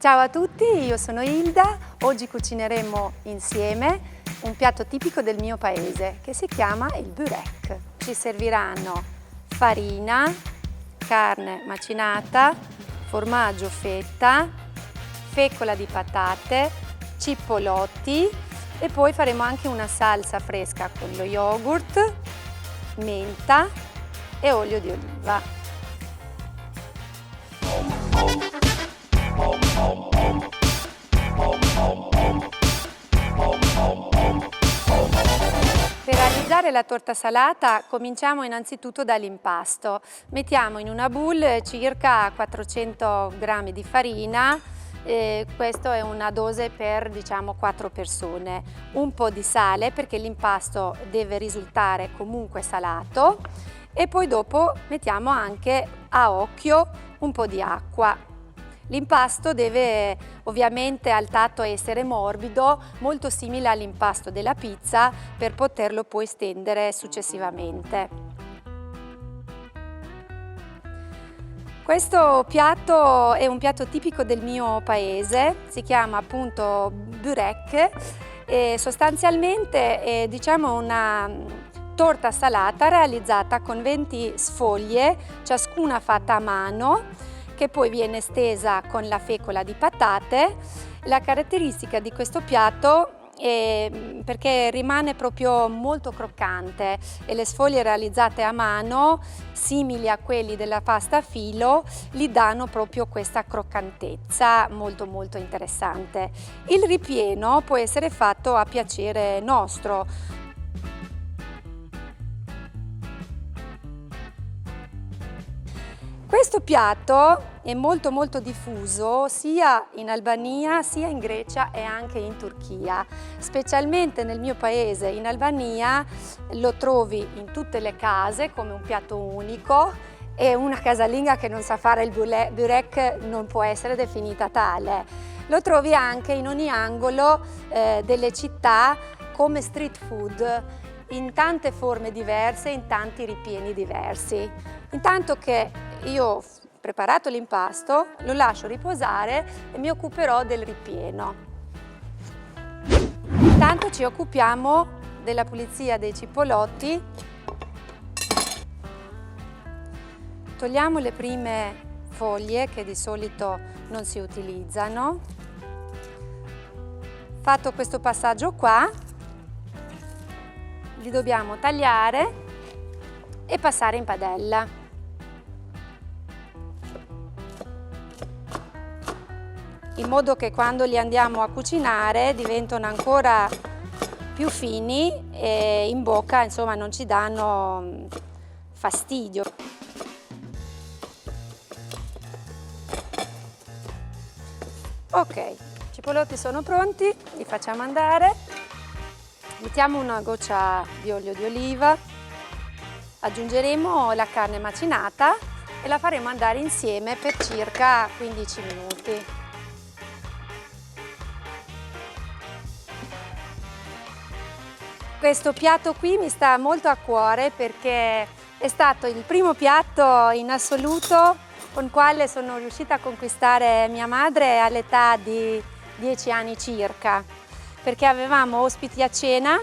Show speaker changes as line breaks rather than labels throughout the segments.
Ciao a tutti, io sono Ilda. Oggi cucineremo insieme un piatto tipico del mio paese che si chiama il burek. Ci serviranno farina, carne macinata, formaggio fetta, fecola di patate, cippolotti e poi faremo anche una salsa fresca con lo yogurt, menta e olio di oliva. Per realizzare la torta salata cominciamo innanzitutto dall'impasto. Mettiamo in una boule circa 400 g di farina, questo è una dose per 4 persone. Un po' di sale perché l'impasto deve risultare comunque salato e poi dopo mettiamo anche a occhio un po' di acqua. L'impasto deve ovviamente al tatto essere morbido, molto simile all'impasto della pizza per poterlo poi stendere successivamente. Questo piatto è un piatto tipico del mio paese, si chiama appunto burek e sostanzialmente è una torta salata realizzata con 20 sfoglie, ciascuna fatta a mano, che poi viene stesa con la fecola di patate. La caratteristica di questo piatto è perché rimane proprio molto croccante e le sfoglie realizzate a mano, simili a quelli della pasta a filo, gli danno proprio questa croccantezza molto interessante. Il ripieno può essere fatto a piacere nostro. Questo piatto è molto diffuso sia in Albania sia in Grecia e anche in Turchia. Specialmente nel mio paese, in Albania, lo trovi in tutte le case come un piatto unico e una casalinga che non sa fare il burek non può essere definita tale. Lo trovi anche in ogni angolo delle città come street food, in tante forme diverse, in tanti ripieni diversi. Intanto che io ho preparato l'impasto, lo lascio riposare e mi occuperò del ripieno. Intanto ci occupiamo della pulizia dei cippolotti. Togliamo le prime foglie che di solito non si utilizzano. Fatto questo passaggio qua, li dobbiamo tagliare e passare in padella. In modo che quando li andiamo a cucinare diventano ancora più fini e in bocca non ci danno fastidio. Ok, i cippolotti sono pronti, li facciamo andare. Mettiamo una goccia di olio di oliva, aggiungeremo la carne macinata e la faremo andare insieme per circa 15 minuti. Questo piatto qui mi sta molto a cuore perché è stato il primo piatto in assoluto con il quale sono riuscita a conquistare mia madre all'età di 10 anni circa, perché avevamo ospiti a cena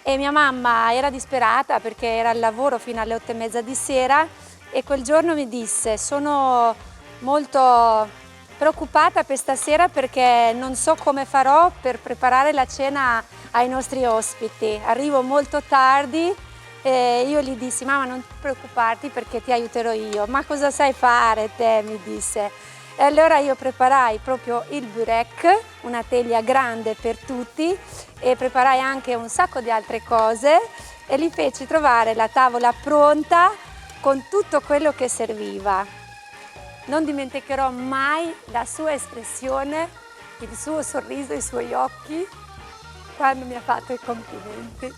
e mia mamma era disperata perché era al lavoro fino alle 8:30 di sera e quel giorno mi disse: sono molto preoccupata per stasera perché non so come farò per preparare la cena ai nostri ospiti. Arrivo molto tardi e io gli dissi: mamma, non preoccuparti perché ti aiuterò io. Ma cosa sai fare te? Mi disse. E allora io preparai proprio il burek, una teglia grande per tutti e preparai anche un sacco di altre cose e li feci trovare la tavola pronta con tutto quello che serviva. Non dimenticherò mai la sua espressione, il suo sorriso, i suoi occhi quando mi ha fatto i complimenti.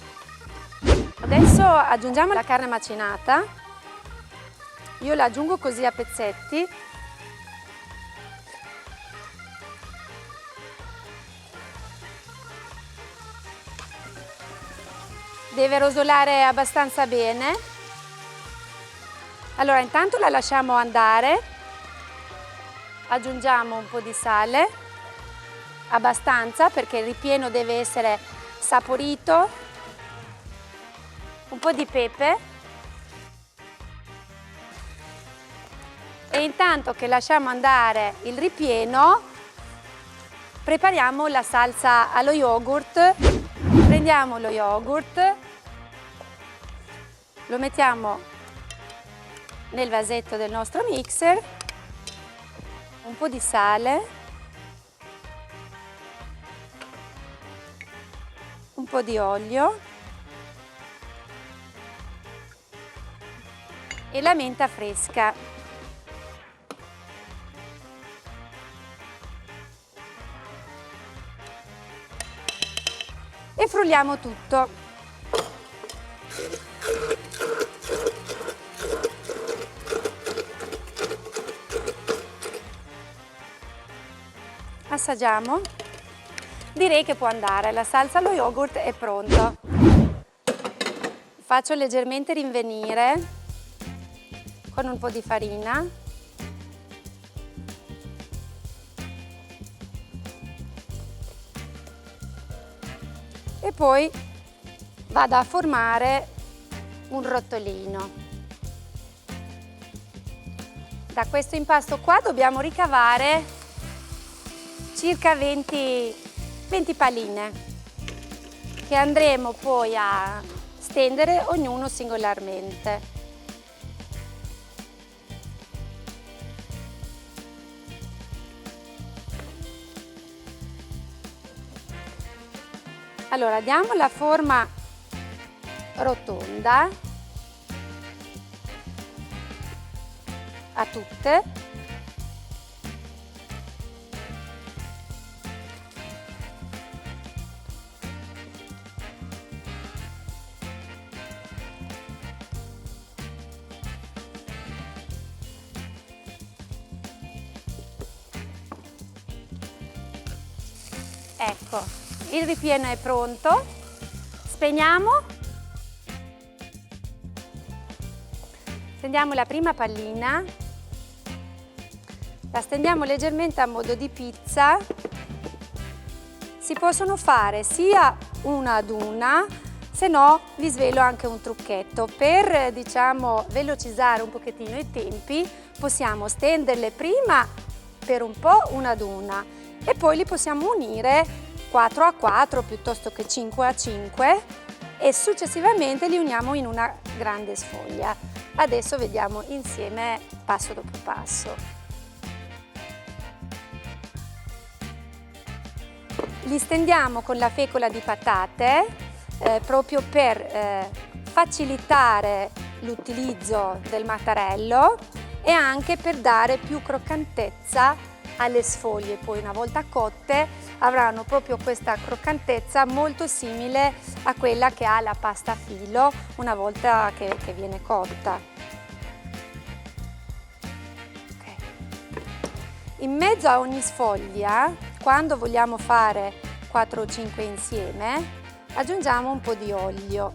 Adesso aggiungiamo la carne macinata. Io la aggiungo così a pezzetti. Deve rosolare abbastanza bene. Allora intanto la lasciamo andare aggiungiamo un po' di sale, abbastanza perché il ripieno deve essere saporito, un po' di pepe e intanto che lasciamo andare il ripieno prepariamo la salsa allo yogurt. Prendiamo lo yogurt, lo mettiamo nel vasetto del nostro mixer, un po' di sale, un po' di olio e la menta fresca. E frulliamo tutto. Assaggiamo. Direi che può andare, la salsa allo yogurt è pronta. Faccio leggermente rinvenire con un po' di farina. E poi vado a formare un rotolino. Da questo impasto qua dobbiamo ricavare circa 20 palline che andremo poi a stendere ognuno singolarmente. Allora diamo la forma rotonda a tutte. Ecco, il ripieno è pronto, spegniamo, stendiamo la prima pallina, la stendiamo leggermente a modo di pizza, si possono fare sia una ad una, se no vi svelo anche un trucchetto, per diciamo velocizzare un pochettino i tempi possiamo stenderle prima per un po' una ad una e poi li possiamo unire 4 a 4 piuttosto che 5 a 5 e successivamente li uniamo in una grande sfoglia. Adesso vediamo insieme passo dopo passo. Li stendiamo con la fecola di patate proprio per facilitare l'utilizzo del mattarello e anche per dare più croccantezza alle sfoglie. Poi una volta cotte avranno proprio questa croccantezza molto simile a quella che ha la pasta a filo una volta che viene cotta. Okay. In mezzo a ogni sfoglia, quando vogliamo fare 4 o 5 insieme, aggiungiamo un po' di olio.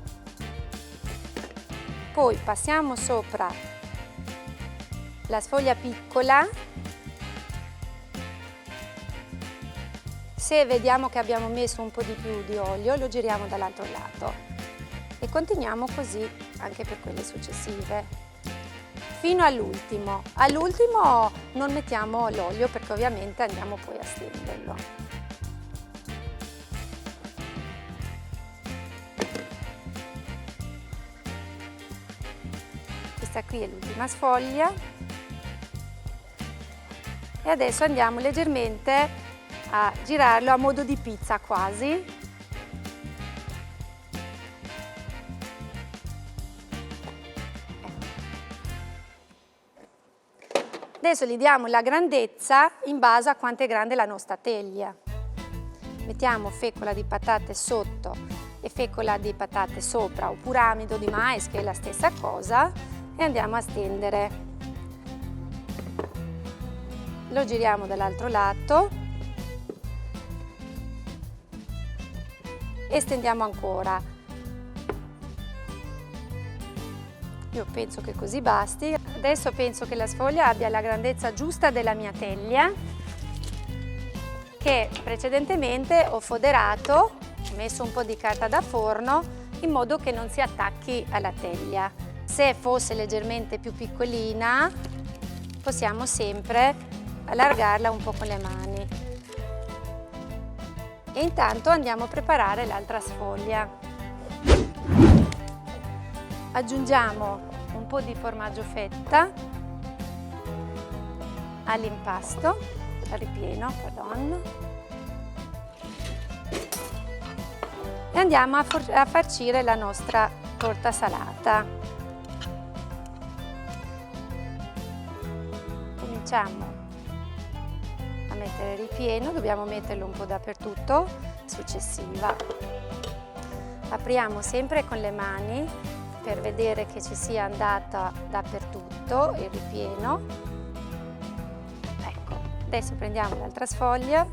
Poi passiamo sopra la sfoglia piccola. Se vediamo che abbiamo messo un po' di più di olio, lo giriamo dall'altro lato e continuiamo così anche per quelle successive, fino all'ultimo. All'ultimo non mettiamo l'olio perché ovviamente andiamo poi a stenderlo. Questa qui è l'ultima sfoglia e adesso andiamo leggermente a girarlo a modo di pizza quasi. Adesso gli diamo la grandezza in base a quanto è grande la nostra teglia. Mettiamo fecola di patate sotto e fecola di patate sopra, oppure amido di mais che è la stessa cosa, e andiamo a stendere. Lo giriamo dall'altro lato e stendiamo ancora. Io penso che così basti. Adesso penso che la sfoglia abbia la grandezza giusta della mia teglia, che precedentemente ho foderato, ho messo un po' di carta da forno in modo che non si attacchi alla teglia. Se fosse leggermente più piccolina, possiamo sempre allargarla un po' con le mani. E intanto andiamo a preparare l'altra sfoglia. Aggiungiamo un po' di formaggio fetta all'impasto, al ripieno, pardon. E andiamo a farcire la nostra torta salata. Cominciamo a mettere il ripieno, dobbiamo metterlo un po' dappertutto, successiva. Apriamo sempre con le mani per vedere che ci sia andata dappertutto il ripieno. Ecco, adesso prendiamo l'altra sfoglia.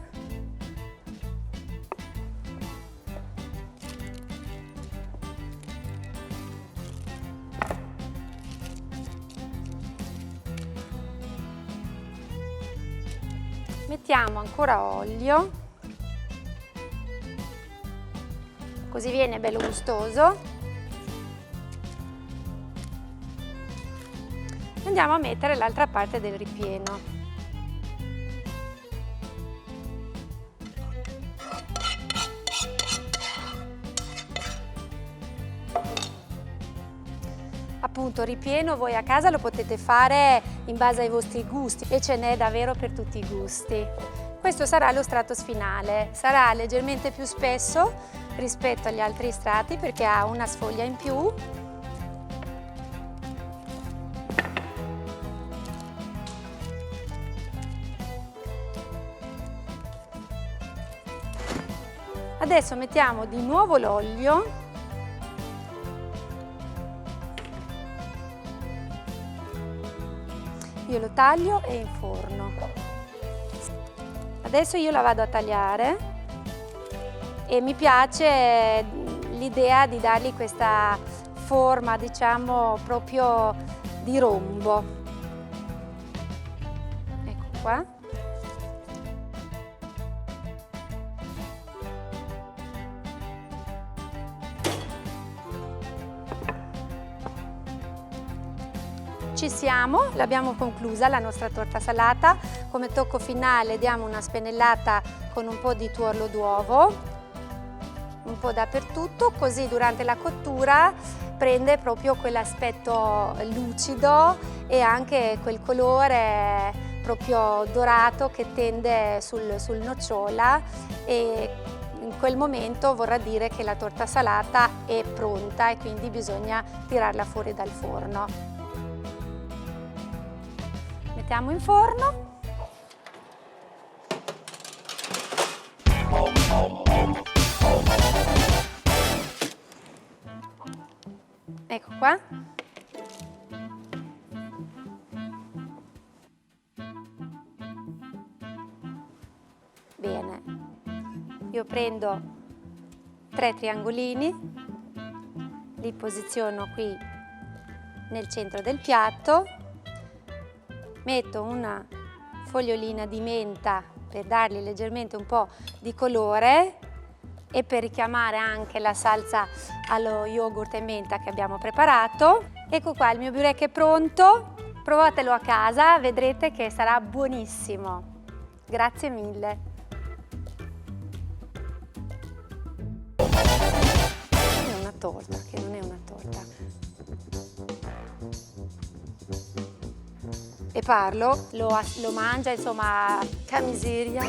Mettiamo ancora olio, così viene bello gustoso. Andiamo a mettere l'altra parte del ripieno. Appunto, ripieno voi a casa lo potete fare in base ai vostri gusti e ce n'è davvero per tutti i gusti. Questo sarà lo strato finale, sarà leggermente più spesso rispetto agli altri strati perché ha una sfoglia in più. Adesso mettiamo di nuovo l'olio. Io lo taglio e inforno. Adesso io la vado a tagliare e mi piace l'idea di dargli questa forma, diciamo, proprio di rombo. Ecco qua. Ci siamo, l'abbiamo conclusa la nostra torta salata. Come tocco finale diamo una spennellata con un po' di tuorlo d'uovo, un po' dappertutto, così durante la cottura prende proprio quell'aspetto lucido e anche quel colore proprio dorato che tende sul nocciola, e in quel momento vorrà dire che la torta salata è pronta e quindi bisogna tirarla fuori dal forno. Mettiamo in forno. Ecco qua. Bene. Io prendo 3 triangolini, li posiziono qui nel centro del piatto. Metto una fogliolina di menta per dargli leggermente un po' di colore e per richiamare anche la salsa allo yogurt e menta che abbiamo preparato. Ecco qua, il mio burek è pronto, provatelo a casa, vedrete che sarà buonissimo. Grazie mille. È una torta, che non è una torta. E parlo, lo mangia, insomma, che miseria.